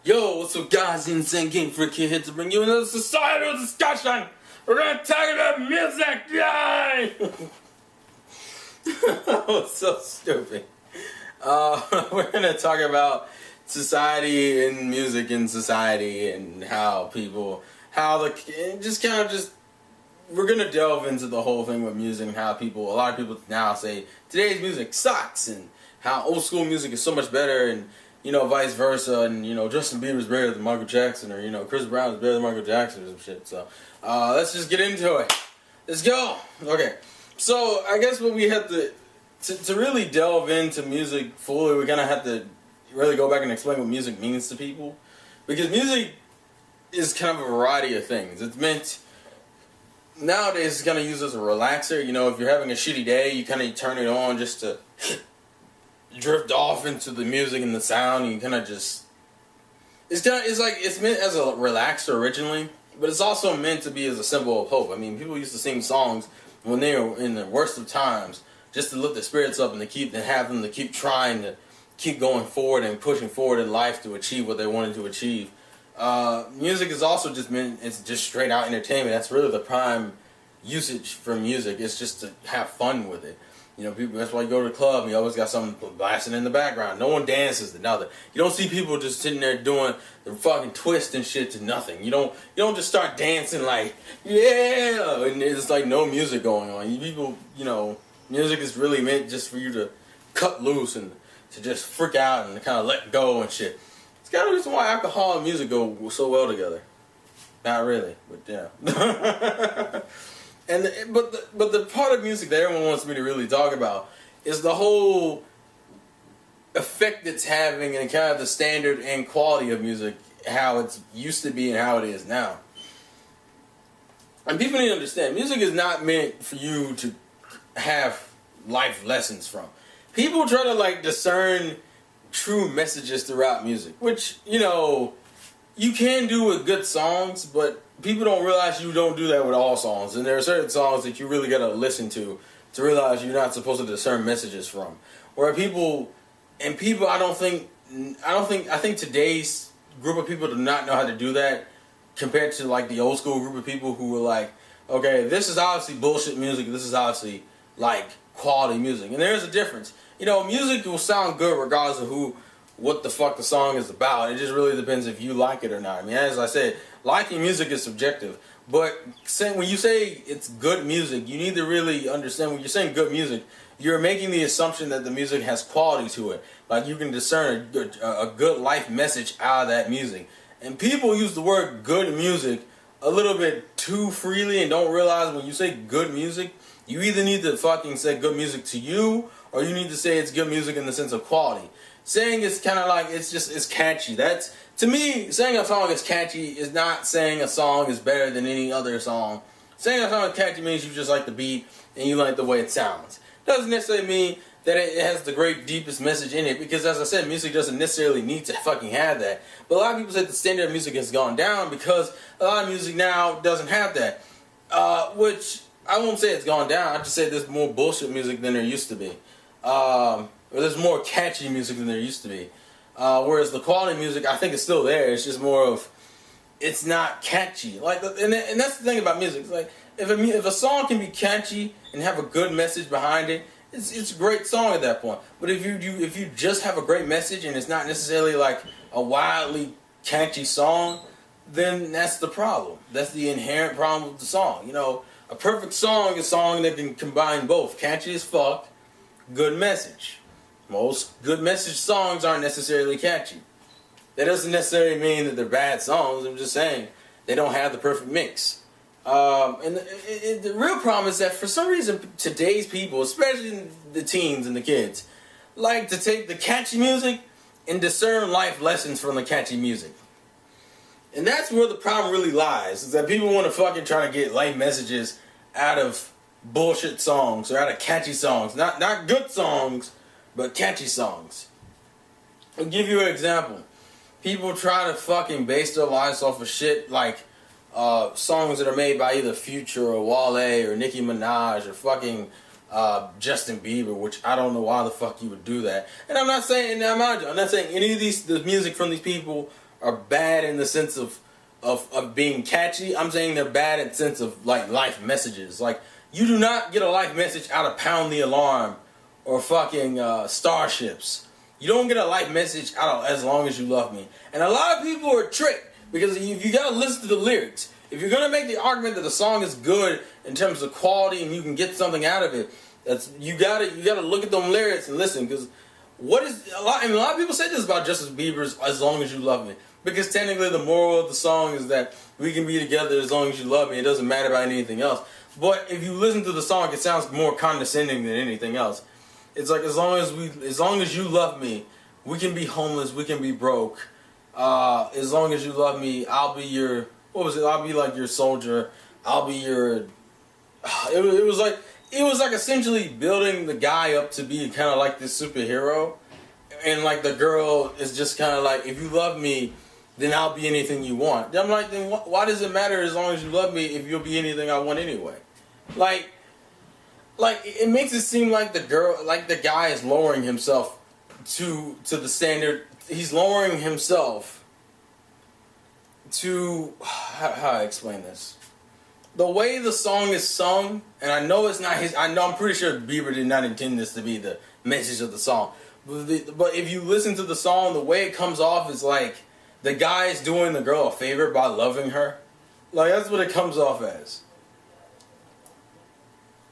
Yo, what's up guys, TheInsaneGamefreak here to bring you another societal discussion. We're gonna talk about music, yay! Oh, so stupid. We're gonna talk about society and music and society and how people, we're gonna delve into the whole thing with music and how a lot of people now say today's music sucks and how old school music is so much better and vice versa, and Justin Bieber's better than Michael Jackson, or Chris Brown is better than Michael Jackson or some shit. So let's just get into it. Let's go. Okay, so I guess what we have to really delve into music fully, we're gonna have to really go back and explain what music means to people, because music is kind of a variety of things. It's meant nowadays it's kind of used as a relaxer. If you're having a shitty day, you kind of turn it on just to drift off into the music and the sound, and you kind of just it's meant as a relaxer originally, but it's also meant to be as a symbol of hope. I mean, people used to sing songs when they were in the worst of times just to lift their spirits up and have them to keep trying to keep going forward and pushing forward in life to achieve what they wanted to achieve. Music is also it's just straight out entertainment. That's really the prime usage for music. It's just to have fun with it. People. That's why you go to the club and you always got something blasting in the background. No one dances to nothing. You don't see people just sitting there doing the fucking twist and shit to nothing. You don't just start dancing like, yeah, and it's like no music going on. Music is really meant just for you to cut loose and to just freak out and kind of let go and shit. It's kind of the reason why alcohol and music go so well together. Not really, but yeah. But the part of music that everyone wants me to really talk about is the whole effect it's having and kind of the standard and quality of music, how it's used to be and how it is now. And people need to understand, music is not meant for you to have life lessons from. People try to discern true messages throughout music, which, you can do with good songs, but people don't realize you don't do that with all songs. And there are certain songs that you really gotta listen to realize you're not supposed to discern messages from. I think today's group of people do not know how to do that compared to the old school group of people who were like, okay, this is obviously bullshit music, this is obviously quality music. And there's a difference. Music will sound good regardless of what the fuck the song is about. It just really depends if you like it or not. I mean, as I said, liking music is subjective. But when you say it's good music, you need to really understand when you're saying good music, you're making the assumption that the music has quality to it. Like you can discern a good life message out of that music. And people use the word good music a little bit too freely and don't realize when you say good music, you either need to fucking say good music to you, or you need to say it's good music in the sense of quality. Saying it's kind of it's catchy. That's, to me, saying a song is catchy is not saying a song is better than any other song. Saying a song is catchy means you just like the beat and you like the way it sounds. Doesn't necessarily mean that it has the great deepest message in it, because as I said, music doesn't necessarily need to fucking have that. But a lot of people say the standard of music has gone down because a lot of music now doesn't have that. Which, I won't say it's gone down, I just say there's more bullshit music than there used to be. Or there's more catchy music than there used to be. Whereas the quality music, I think, is still there. It's just more of, it's not catchy. And that's the thing about music. It's if a song can be catchy and have a good message behind it, it's a great song at that point. But if you just have a great message and it's not necessarily a wildly catchy song, then that's the problem. That's the inherent problem with the song. A perfect song is a song that can combine both catchy as fuck, good message. Most good message songs aren't necessarily catchy. That doesn't necessarily mean that they're bad songs. I'm just saying they don't have the perfect mix. And the real problem is that for some reason today's people, especially the teens and the kids, like to take the catchy music and discern life lessons from the catchy music. And that's where the problem really lies, is that people want to fucking try to get life messages out of bullshit songs or out of catchy songs. Not good songs, but catchy songs. I'll give you an example. People try to fucking base their lives off of shit like songs that are made by either Future or Wale or Nicki Minaj or fucking Justin Bieber, which I don't know why the fuck you would do that. And I'm not saying any of the music from these people are bad in the sense of being catchy. I'm saying they're bad in the sense of like life messages. Like, you do not get a life message out of Pound the Alarm or fucking Starships. You don't get a life message out of As Long As You Love Me. And a lot of people are tricked because you gotta listen to the lyrics. If you're gonna make the argument that the song is good in terms of quality and you can get something out of it, you gotta look at them lyrics and listen. Because a lot of people say this about Justin Bieber's As Long As You Love Me. Because technically the moral of the song is that we can be together as long as you love me. It doesn't matter about anything else. But if you listen to the song, it sounds more condescending than anything else. It's like, as long as you love me, we can be homeless, we can be broke. As long as you love me, I'll be your, I'll be like your soldier. I'll be your, it was like essentially building the guy up to be kind of like this superhero. And like the girl is just kind of like, if you love me, then I'll be anything you want. I'm like, then why does it matter as long as you love me if you'll be anything I want anyway? Like it makes it seem like the guy is lowering himself to the standard. He's lowering himself to, how do I explain this? The way the song is sung, and I know it's not his, I'm pretty sure Bieber did not intend this to be the message of the song. But if you listen to the song, the way it comes off is like the guy is doing the girl a favor by loving her. Like, that's what it comes off as.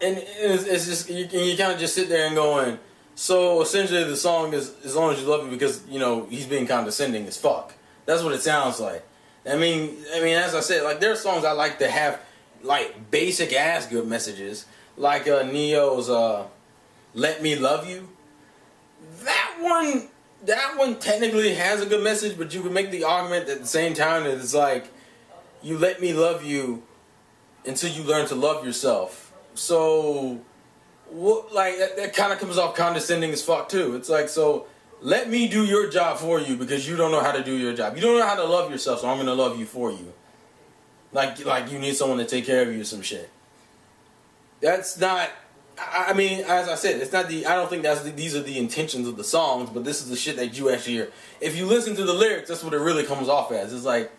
And it's just, you kind of just sit there and going, so essentially the song is As Long As You Love Me because, you know, he's being condescending as fuck. That's what it sounds like. I mean, as I said, like, there are songs I like to have, like, basic ass good messages. Like Neo's Let Me Love You. That one technically has a good message, but you can make the argument at the same time that it's like, you let me love you until you learn to love yourself. So, that kind of comes off condescending as fuck too. It's like, so let me do your job for you because you don't know how to do your job. You don't know how to love yourself, so I'm gonna love you for you. Like you need someone to take care of you or some shit. That's not. I mean, as I said, it's not I don't think these are the intentions of the songs, but this is the shit that you actually hear. If you listen to the lyrics, that's what it really comes off as. It's like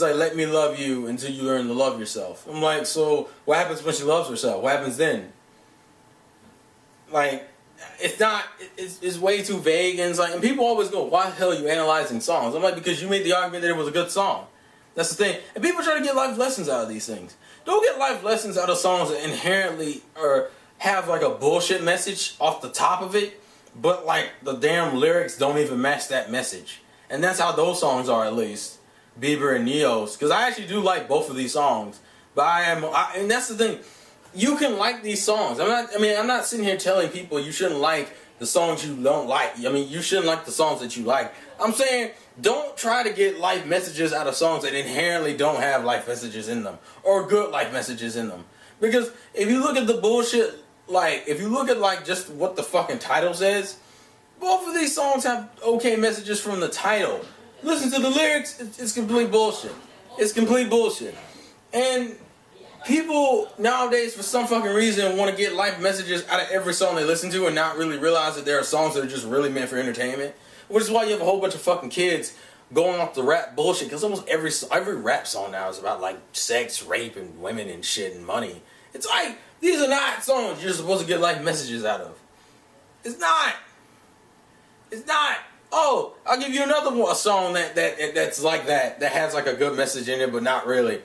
let me love you until you learn to love yourself. I'm like, so what happens when she loves herself? What happens then? Like, it's way too vague, and it's like, and people always go, why the hell are you analyzing songs? I'm like, because you made the argument that it was a good song. That's the thing. And people try to get life lessons out of these things. Don't get life lessons out of songs that inherently have like a bullshit message off the top of it, but like the damn lyrics don't even match that message. And that's how those songs are, at least Bieber and Neo's. Because I actually do like both of these songs, but and that's the thing. You can like these songs. I'm not sitting here telling people you shouldn't like the songs you don't like. I mean, you shouldn't like the songs that you like. I'm saying don't try to get life messages out of songs that inherently don't have life messages in them or good life messages in them. Because if you look at the bullshit. Like, if you look at, like, just what the fucking title says, both of these songs have okay messages from the title. Listen to the lyrics, it's complete bullshit. It's complete bullshit. And people nowadays, for some fucking reason, want to get life messages out of every song they listen to and not really realize that there are songs that are just really meant for entertainment. Which is why you have a whole bunch of fucking kids going off the rap bullshit. Because almost every rap song now is about, like, sex, rape, and women and shit and money. It's like, these are not songs you're supposed to get life messages out of. It's not. It's not. Oh, I'll give you another one, a song that's like that has like a good message in it, but not really.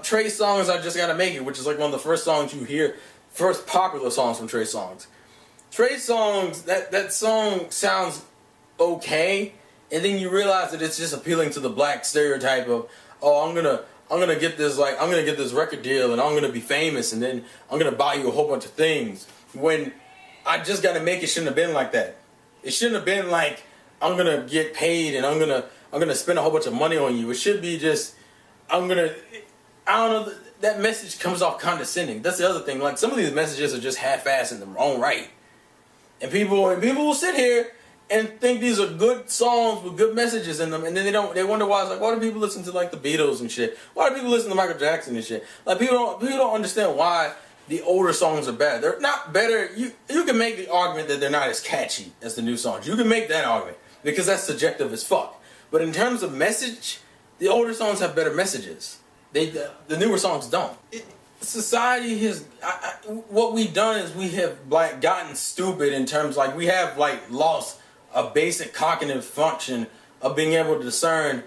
Trey Songz, I Just Gotta Make It, which is like one of the first songs you hear, first popular songs from Trey Songz. Trey Songz, that song sounds okay, and then you realize that it's just appealing to the black stereotype of, oh, I'm gonna get this record deal and I'm gonna be famous and then I'm gonna buy you a whole bunch of things. When I Just Gotta Make It shouldn't have been like that. It shouldn't have been like I'm gonna get paid and I'm gonna spend a whole bunch of money on you. It should be just I don't know, that message comes off condescending. That's the other thing. Like, some of these messages are just half-assed in their own right. And people will sit here and think these are good songs with good messages in them, and then they wonder why. It's like, why do people listen to like the Beatles and shit? Why do people listen to Michael Jackson and shit? Like, people don't understand why the older songs are bad. They're not better. You can make the argument that they're not as catchy as the new songs. You can make that argument because that's subjective as fuck. But in terms of message, the older songs have better messages. The newer songs don't. Society has what we've done is we have like gotten stupid in terms like we have like lost a basic cognitive function of being able to discern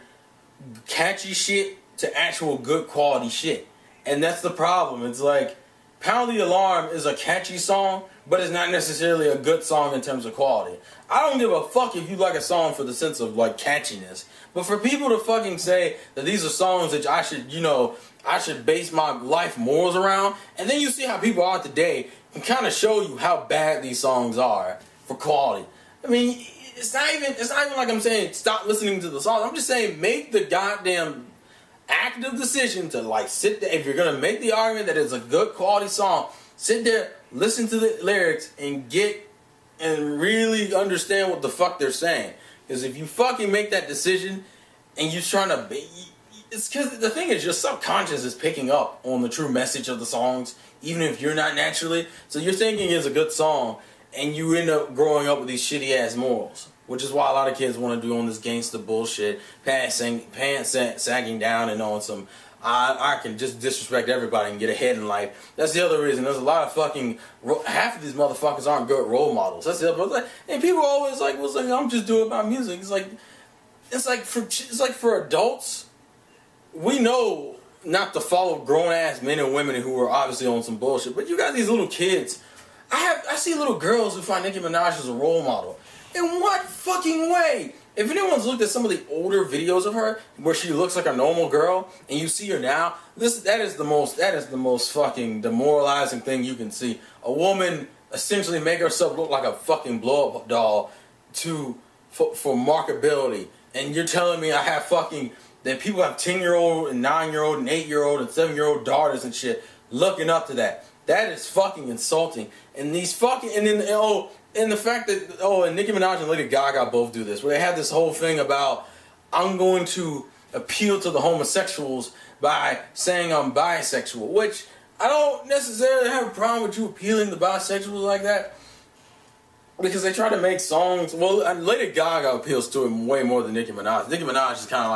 catchy shit to actual good quality shit. And that's the problem. It's like Pound the Alarm is a catchy song, but it's not necessarily a good song in terms of quality. I don't give a fuck if you like a song for the sense of like catchiness. But for people to fucking say that these are songs that I should, I should base my life morals around, and then you see how people are today and kind of show you how bad these songs are for quality. I mean, it's not even like I'm saying stop listening to the songs. I'm just saying make the goddamn active decision to like sit there. If you're gonna make the argument that it's a good quality song, sit there, listen to the lyrics, and really understand what the fuck they're saying. Because if you fucking make that decision and you're trying to it's because the thing is your subconscious is picking up on the true message of the songs, even if you're not naturally. So you're thinking it's a good song, and you end up growing up with these shitty ass morals, which is why a lot of kids want to do on this gangster bullshit, pants sagging down and on some I can just disrespect everybody and get ahead in life. That's the other reason. There's a lot of fucking half of these motherfuckers aren't good role models. That's the other. And people are always like, "Well, I'm just doing my music." It's like for adults, we know not to follow grown ass men and women who are obviously on some bullshit. But you got these little kids. I see little girls who find Nicki Minaj as a role model. In what fucking way? If anyone's looked at some of the older videos of her where she looks like a normal girl and you see her now, that is the most fucking demoralizing thing you can see. A woman essentially make herself look like a fucking blow up doll for marketability. And you're telling me that people have 10-year-old and 9-year-old and 8-year-old and 7-year-old daughters and shit looking up to that. That is fucking insulting. And the fact that, and Nicki Minaj and Lady Gaga both do this, where they have this whole thing about, I'm going to appeal to the homosexuals by saying I'm bisexual, which I don't necessarily have a problem with you appealing to bisexuals like that, because they try to make songs. Well, Lady Gaga appeals to him way more than Nicki Minaj. Nicki Minaj is kind of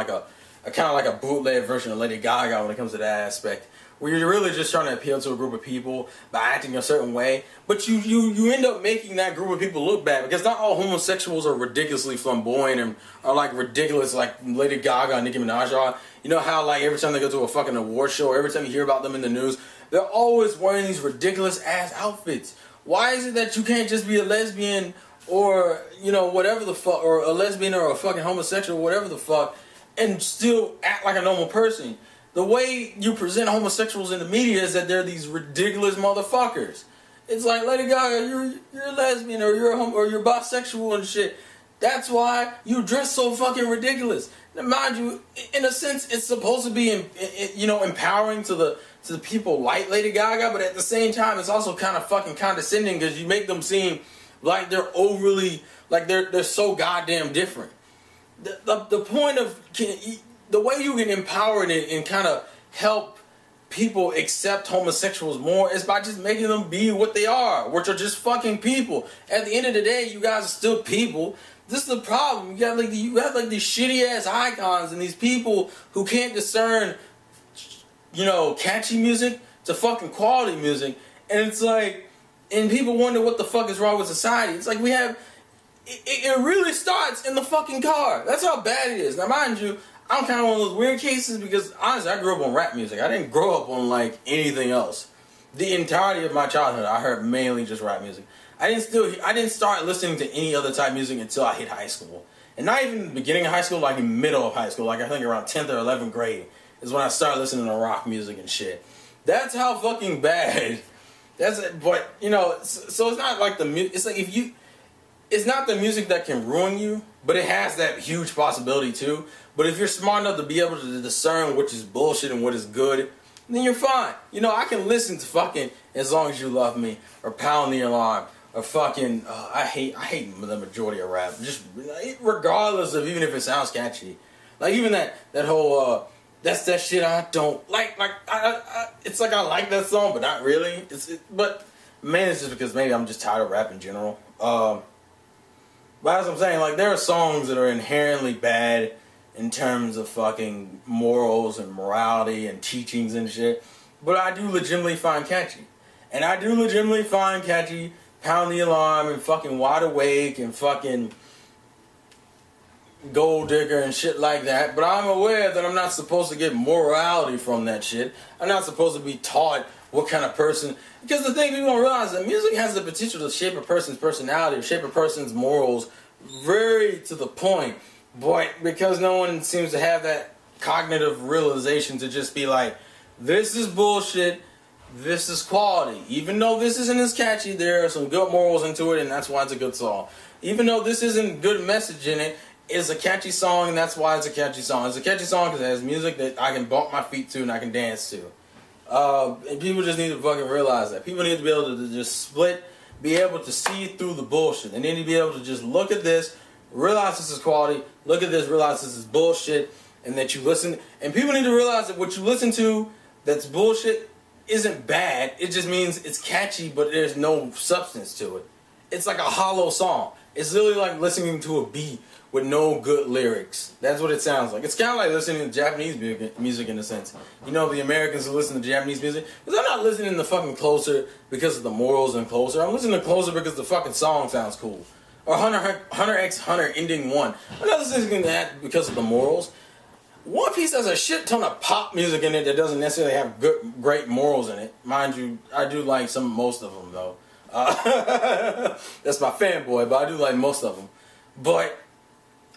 like a bootleg version of Lady Gaga when it comes to that aspect, where you're really just trying to appeal to a group of people by acting a certain way, but you end up making that group of people look bad, because not all homosexuals are ridiculously flamboyant and are like ridiculous like Lady Gaga and Nicki Minaj are. You know how like every time they go to a fucking award show, or every time you hear about them in the news, they're always wearing these ridiculous ass outfits. Why is it that you can't just be a lesbian or whatever the fuck, or a lesbian or a fucking homosexual, whatever the fuck, and still act like a normal person? The way you present homosexuals in the media is that they're these ridiculous motherfuckers. It's like, Lady Gaga, you're a lesbian or you're bisexual and shit. That's why you dress so fucking ridiculous. Now, mind you, in a sense, it's supposed to be empowering to the people like Lady Gaga, but at the same time, it's also kind of fucking condescending, because you make them seem like they're overly, like they're so goddamn different. The point of the way you can empower it and kind of help people accept homosexuals more is by just making them be what they are, which are just fucking people. At the end of the day, you guys are still people. This is the problem. You have like these shitty ass icons and these people who can't discern, catchy music to fucking quality music. And it's like, and people wonder what the fuck is wrong with society. It's like it really starts in the fucking car. That's how bad it is. Now, mind you, I'm kind of one of those weird cases, because honestly, I grew up on rap music. I didn't grow up on like anything else. The entirety of my childhood, I heard mainly just rap music. I didn't start listening to any other type of music until I hit high school. And not even the beginning of high school, like in the middle of high school, like I think around 10th or 11th grade is when I started listening to rock music and shit. That's how fucking bad. That's it. But so it's not like it's like it's not the music that can ruin you, but it has that huge possibility too. But if you're smart enough to be able to discern which is bullshit and what is good, then you're fine. I can listen to fucking As Long As You Love Me, or Pound the Alarm, or fucking I hate the majority of rap, just regardless of, even if it sounds catchy. Like even that whole that's that shit I don't like. It's like I like that song, but not really. But mainly it's just because maybe I'm just tired of rap in general. But as I'm saying, like there are songs that are inherently bad in terms of fucking morals and morality and teachings and shit. But I do legitimately find catchy. And I do legitimately find catchy Pound the Alarm and fucking Wide Awake and fucking Gold Digger and shit like that. But I'm aware that I'm not supposed to get morality from that shit. I'm not supposed to be taught what kind of person. Because the thing people don't realize is that music has the potential to shape a person's personality, or shape a person's morals very to the point. But because no one seems to have that cognitive realization to just be like, this is bullshit, this is quality. Even though this isn't as catchy, there are some good morals into it, and that's why it's a good song. Even though this isn't good message in it, it's a catchy song, and that's why it's a catchy song. It's a catchy song because it has music that I can bump my feet to and I can dance to. And people just need to fucking realize that. People need to be able to just split, be able to see through the bullshit. They need to be able to just look at this, realize this is quality, look at this, realize this is bullshit, and that you listen. And people need to realize that what you listen to that's bullshit isn't bad. It just means it's catchy, but there's no substance to it. It's like a hollow song. It's literally like listening to a beat with no good lyrics. That's what it sounds like. It's kind of like listening to Japanese music in a sense. You know, the Americans who listen to Japanese music, because I'm not listening to fucking Closer because of the morals in Closer. I'm listening to Closer because the fucking song sounds cool. Or Hunter x Hunter Ending 1. I'm not listening to that because of the morals. One Piece has a shit ton of pop music in it that doesn't necessarily have great morals in it. Mind you, I do like most of them though. That's my fanboy, but I do like most of them. But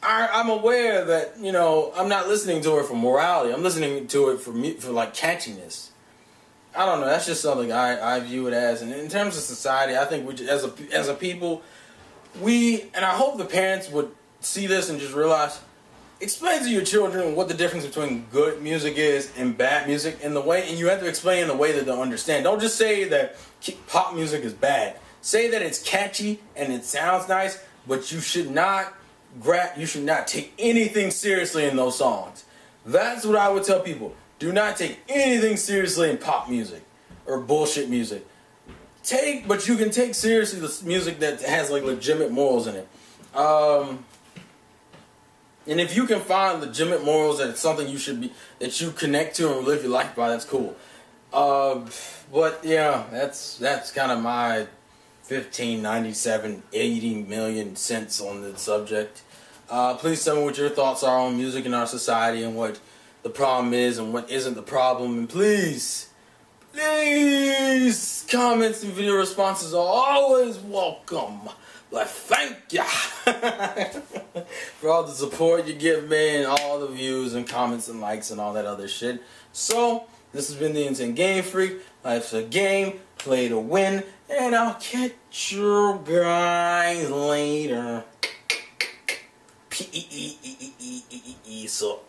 I'm aware that, you know, I'm not listening to it for morality. I'm listening to it for like catchiness. I don't know. That's just something I view it as. And in terms of society, I think we as a people, and I hope the parents would see this and just realize, explain to your children what the difference between good music is and bad music, and you have to explain in the way that they'll understand. Don't just say that pop music is bad. Say that it's catchy and it sounds nice, but you should not take anything seriously in those songs. That's what I would tell people. Do not take anything seriously in pop music or bullshit music. But you can take seriously the music that has like legitimate morals in it. And if you can find legitimate morals that it's something that you connect to and live your life by, that's cool. But yeah, that's kind of my 80 million cents on the subject. Please tell me what your thoughts are on music in our society and what the problem is and what isn't the problem. And please, comments and video responses are always welcome. Like, thank ya for all the support you give me and all the views and comments and likes and all that other shit. So, this has been the Insane Game Freak. Life's a game, play to win, and I'll catch you guys later. P-E-E-E-E-E-E-E-E, so,